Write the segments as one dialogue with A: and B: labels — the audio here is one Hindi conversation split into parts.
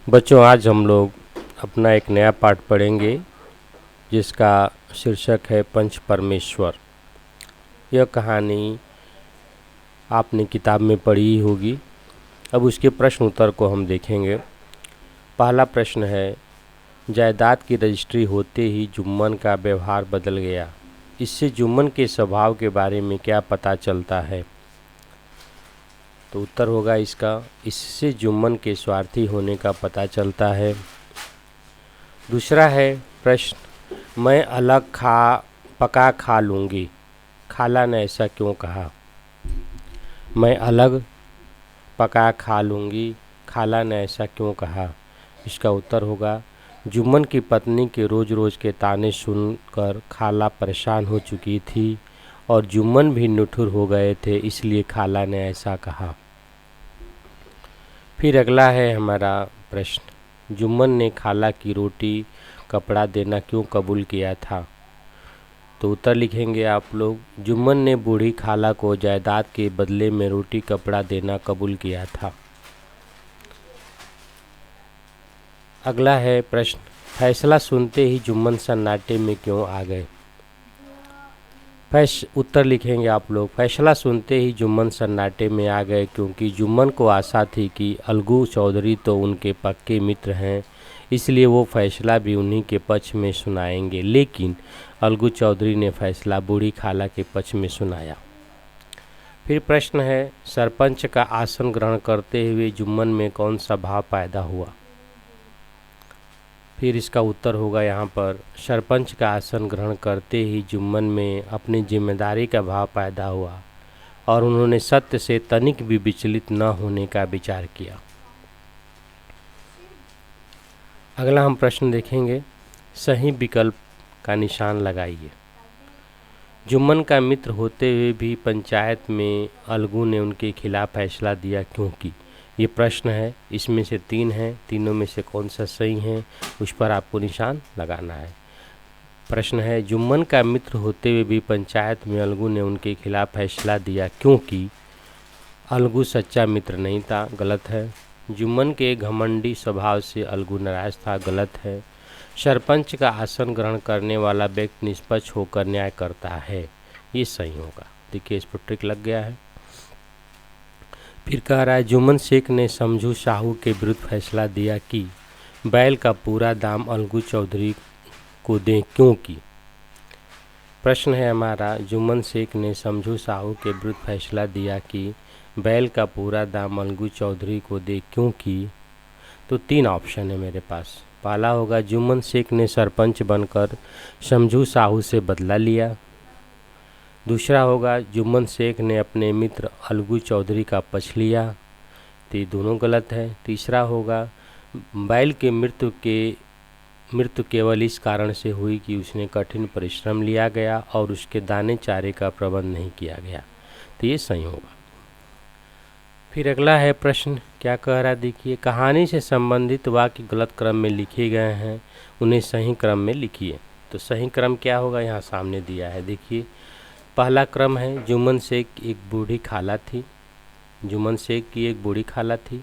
A: बच्चों, आज हम लोग अपना एक नया पाठ पढ़ेंगे जिसका शीर्षक है पंच परमेश्वर। यह कहानी आपने किताब में पढ़ी ही होगी। अब उसके प्रश्न उत्तर को हम देखेंगे। पहला प्रश्न है, जायदाद की रजिस्ट्री होते ही जुम्मन का व्यवहार बदल गया। इससे जुम्मन के स्वभाव के बारे में क्या पता चलता है? तो उत्तर होगा इसका, इससे जुम्मन के स्वार्थी होने का पता चलता है। दूसरा है प्रश्न, मैं अलग पका खा लूँगी, खाला ने ऐसा क्यों कहा? मैं अलग पका खा लूँगी, खाला ने ऐसा क्यों कहा? इसका उत्तर होगा, जुम्मन की पत्नी के रोज़ रोज़ के ताने सुनकर खाला परेशान हो चुकी थी और जुम्मन भी निठुर हो गए थे, इसलिए खाला ने ऐसा कहा। फिर अगला है हमारा प्रश्न, जुम्मन ने खाला की रोटी कपड़ा देना क्यों कबूल किया था? तो उत्तर लिखेंगे आप लोग, जुम्मन ने बूढ़ी खाला को जायदाद के बदले में रोटी कपड़ा देना कबूल किया था। अगला है प्रश्न, फैसला सुनते ही जुम्मन सन्नाटे में क्यों आ गए? उत्तर लिखेंगे आप लोग, फैसला सुनते ही जुम्मन सन्नाटे में आ गए क्योंकि जुम्मन को आशा थी कि अलगू चौधरी तो उनके पक्के मित्र हैं, इसलिए वो फैसला भी उन्हीं के पक्ष में सुनाएंगे। लेकिन अलगू चौधरी ने फैसला बूढ़ी खाला के पक्ष में सुनाया। फिर प्रश्न है, सरपंच का आसन ग्रहण करते हुए जुम्मन में कौन सा भाव पैदा हुआ? फिर इसका उत्तर होगा यहाँ पर, सरपंच का आसन ग्रहण करते ही जुम्मन में अपनी जिम्मेदारी का भाव पैदा हुआ और उन्होंने सत्य से तनिक भी विचलित न होने का विचार किया। अगला हम प्रश्न देखेंगे, सही विकल्प का निशान लगाइए। जुम्मन का मित्र होते हुए भी पंचायत में अलगू ने उनके खिलाफ फैसला दिया क्योंकि? ये प्रश्न है, इसमें से 3 हैं, तीनों में से कौन सा सही है उस पर आपको निशान लगाना है। प्रश्न है, जुम्मन का मित्र होते हुए भी पंचायत में अलगू ने उनके खिलाफ फैसला दिया क्योंकि अलगू सच्चा मित्र नहीं था, गलत है। जुम्मन के घमंडी स्वभाव से अलगू नाराज था, गलत है। सरपंच का आसन ग्रहण करने वाला व्यक्ति निष्पक्ष होकर न्याय करता है, ये सही होगा। देखिए इस पर टिक लग गया है। फिर कह रहा है, जुम्मन शेख ने समझू साहू के विरुद्ध फैसला दिया कि बैल का पूरा दाम अलगू चौधरी को दें क्योंकि? प्रश्न है हमारा, जुम्मन शेख ने समझू साहू के विरुद्ध फैसला दिया कि बैल का पूरा दाम अलगू चौधरी को दे क्योंकि? तो 3 ऑप्शन है मेरे पास। पहला होगा, जुम्मन शेख ने सरपंच बनकर समझू साहू से बदला लिया। दूसरा होगा, जुम्मन शेख ने अपने मित्र अलगू चौधरी का पक्ष लिया, तो ये दोनों गलत है। तीसरा होगा, बैल के मृत्यु केवल इस कारण से हुई कि उसने कठिन परिश्रम लिया गया और उसके दाने चारे का प्रबंध नहीं किया गया, तो ये सही होगा। फिर अगला है प्रश्न, क्या कह रहा है देखिए, कहानी से संबंधित वाक्य गलत क्रम में लिखे गए हैं, उन्हें सही क्रम में लिखिए। तो सही क्रम क्या होगा, यहाँ सामने दिया है, देखिए। पहला क्रम है, जुम्मन शेख एक बूढ़ी खाला थी। जुम्मन शेख की एक बूढ़ी खाला थी,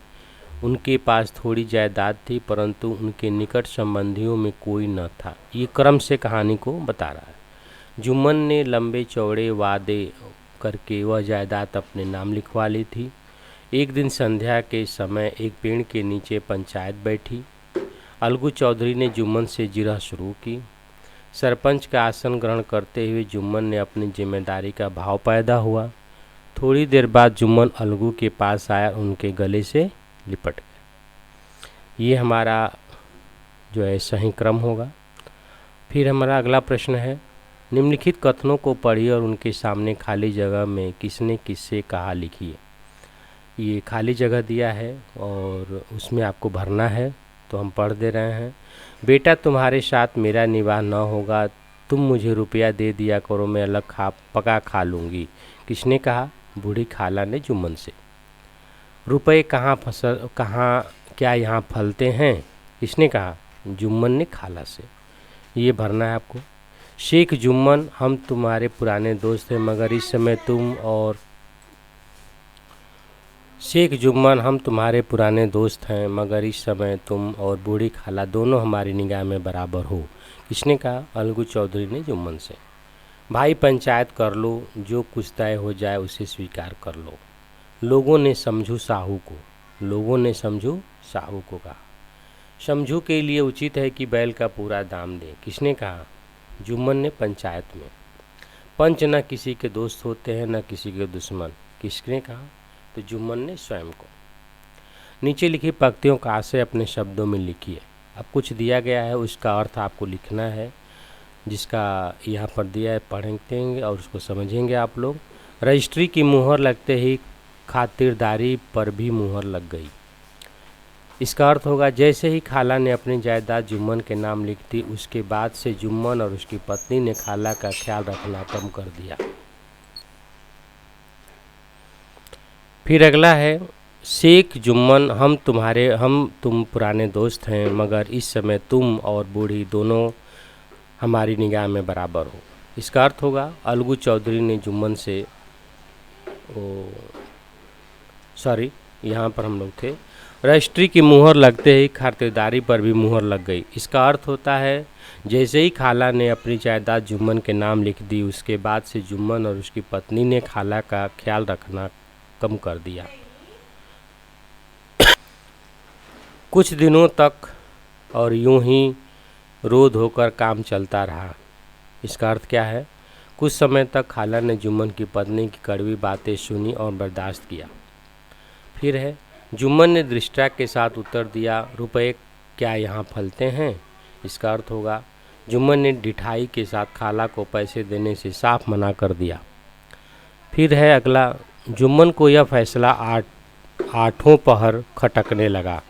A: उनके पास थोड़ी जायदाद थी परंतु उनके निकट संबंधियों में कोई न था। ये क्रम से कहानी को बता रहा है। जुम्मन ने लंबे चौड़े वादे करके वह जायदाद अपने नाम लिखवा ली थी। एक दिन संध्या के समय एक पेड़ के नीचे पंचायत बैठी। अलगू चौधरी ने जुम्मन से जिरह शुरू की। सरपंच का आसन ग्रहण करते हुए जुम्मन ने अपनी जिम्मेदारी का भाव पैदा हुआ। थोड़ी देर बाद जुम्मन अलगू के पास आया, उनके गले से लिपट गया। ये हमारा जो है सही क्रम होगा। फिर हमारा अगला प्रश्न है, निम्नलिखित कथनों को पढ़िए और उनके सामने खाली जगह में किसने किससे कहा लिखिए। ये खाली जगह दिया है और उसमें आपको भरना है, तो हम पढ़ दे रहे हैं। बेटा, तुम्हारे साथ मेरा निवाह न होगा, तुम मुझे रुपया दे दिया करो, मैं अलग पका खा लूँगी। किसने कहा? बूढ़ी खाला ने जुम्मन से। रुपये कहाँ क्या यहाँ फलते हैं? किसने कहा? जुम्मन ने खाला से। ये भरना है आपको। शेख जुम्मन, हम तुम्हारे पुराने दोस्त हैं, मगर इस समय तुम और शेख जुम्मन हम तुम्हारे पुराने दोस्त हैं, मगर इस समय तुम और बूढ़ी खाला दोनों हमारी निगाह में बराबर हो। किसने कहा? अलगू चौधरी ने जुम्मन से। भाई पंचायत कर लो, जो कुछ तय हो जाए उसे स्वीकार कर लो। लोगों ने समझू साहू को कहा। समझू के लिए उचित है कि बैल का पूरा दाम दे। किसने कहा? जुम्मन ने पंचायत में। पंच न किसी के दोस्त होते हैं न किसी के दुश्मन। किसने कहा? तो जुम्मन ने स्वयं को। नीचे लिखी पंक्तियों का आशय अपने शब्दों में लिखिए। अब कुछ दिया गया है, उसका अर्थ आपको लिखना है, जिसका यहाँ पर दिया है पढ़ेंगे और उसको समझेंगे आप लोग। रजिस्ट्री की मुहर लगते ही खातिरदारी पर भी मुहर लग गई। इसका अर्थ होगा जैसे ही खाला ने अपनी जायदाद जुम्मन के नाम लिख दी, उसके बाद से जुम्मन और उसकी पत्नी ने खाला का ख्याल रखना कम कर दिया। फिर अगला है, शेख जुम्मन हम तुम पुराने दोस्त हैं, मगर इस समय तुम और बूढ़ी दोनों हमारी निगाह में बराबर हो। इसका अर्थ होगा अलगू चौधरी ने जुम्मन से यहाँ पर हम लोग थे। रजिस्ट्री की मुहर लगते ही खातिरदारी पर भी मुहर लग गई। इसका अर्थ होता है जैसे ही खाला ने अपनी जायदाद जुम्मन के नाम लिख दी, उसके बाद से जुम्मन और उसकी पत्नी ने खाला का ख्याल रखना कम कर दिया। कुछ दिनों तक और यूं ही रोध होकर काम चलता रहा। इसका अर्थ क्या है? कुछ समय तक खाला ने जुम्मन की पत्नी की कड़वी बातें सुनी और बर्दाश्त किया। फिर है, जुम्मन ने दृष्टा के साथ उत्तर दिया, रुपए क्या यहाँ फलते हैं? इसका अर्थ होगा जुम्मन ने ढिठाई के साथ खाला को पैसे देने से साफ मना कर दिया। फिर है अगला, जुम्मन को यह फैसला आठों पहर खटकने लगा।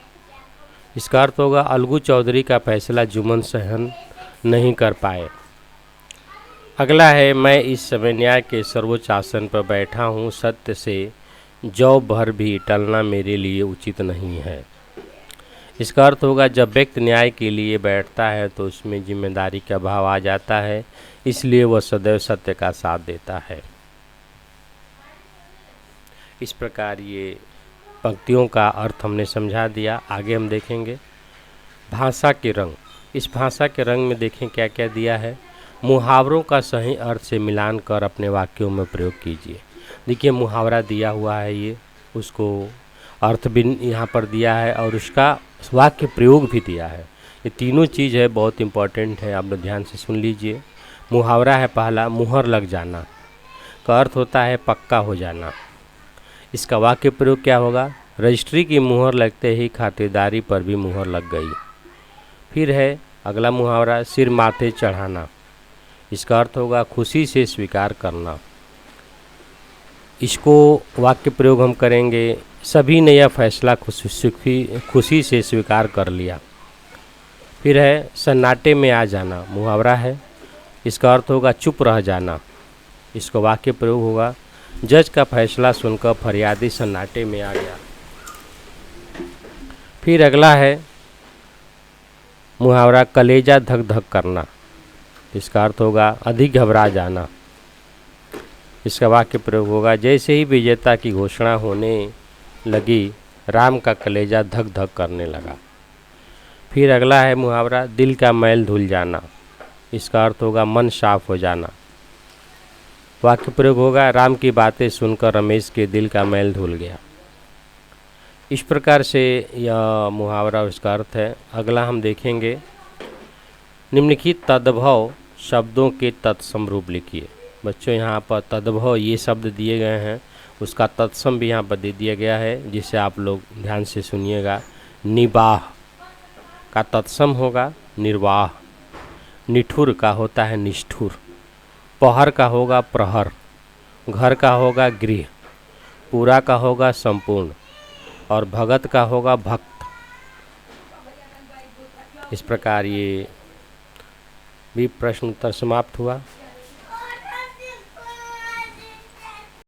A: इसका अर्थ होगा अलगू चौधरी का फैसला जुम्मन सहन नहीं कर पाए। अगला है, मैं इस समय न्याय के सर्वोच्च आसन पर बैठा हूँ, सत्य से जौ भर भी टलना मेरे लिए उचित नहीं है। इसका अर्थ होगा जब व्यक्ति न्याय के लिए बैठता है तो उसमें जिम्मेदारी का भाव आ जाता है, इसलिए वह सदैव सत्य का साथ देता है। इस प्रकार ये पंक्तियों का अर्थ हमने समझा दिया। आगे हम देखेंगे भाषा के रंग। इस भाषा के रंग में देखें क्या क्या दिया है। मुहावरों का सही अर्थ से मिलान कर अपने वाक्यों में प्रयोग कीजिए। देखिए मुहावरा दिया हुआ है, ये उसको अर्थ भी यहाँ पर दिया है और उसका वाक्य प्रयोग भी दिया है। ये तीनों चीज़ है, बहुत इम्पोर्टेंट है, आप लोग ध्यान से सुन लीजिए। मुहावरा है पहला, मुहर लग जाना का अर्थ होता है पक्का हो जाना। इसका वाक्य प्रयोग क्या होगा? रजिस्ट्री की मुहर लगते ही खातिरदारी पर भी मुहर लग गई। फिर है अगला मुहावरा, सिर माथे चढ़ाना। इसका अर्थ होगा खुशी से स्वीकार करना। इसको वाक्य प्रयोग हम करेंगे, सभी ने यह फैसला खुशी से स्वीकार कर लिया। फिर है सन्नाटे में आ जाना, मुहावरा है। इसका अर्थ होगा चुप रह जाना। इसको वाक्य प्रयोग होगा, जज का फैसला सुनकर फरियादी सन्नाटे में आ गया। फिर अगला है मुहावरा कलेजा धक धक करना। इसका अर्थ होगा अधिक घबरा जाना। इसका वाक्य प्रयोग होगा, जैसे ही विजेता की घोषणा होने लगी राम का कलेजा धक धक करने लगा। फिर अगला है मुहावरा दिल का मैल धुल जाना। इसका अर्थ होगा मन साफ हो जाना। वाक्य प्रयोग होगा, राम की बातें सुनकर रमेश के दिल का मैल धुल गया। इस प्रकार से यह मुहावरा उसका अर्थ है। अगला हम देखेंगे, निम्नलिखित तद्भव शब्दों के तत्सम रूप लिखिए। बच्चों यहाँ पर तद्भव ये शब्द दिए गए हैं, उसका तत्सम भी यहाँ पर दे दिया गया है, जिसे आप लोग ध्यान से सुनिएगा। निबाह का तत्सम होगा निर्वाह, निठुर का होता है निष्ठुर, पहर का होगा प्रहर, घर का होगा गृह, पूरा का होगा संपूर्ण और भगत का होगा भक्त। इस प्रकार ये भी प्रश्न उत्तर समाप्त हुआ।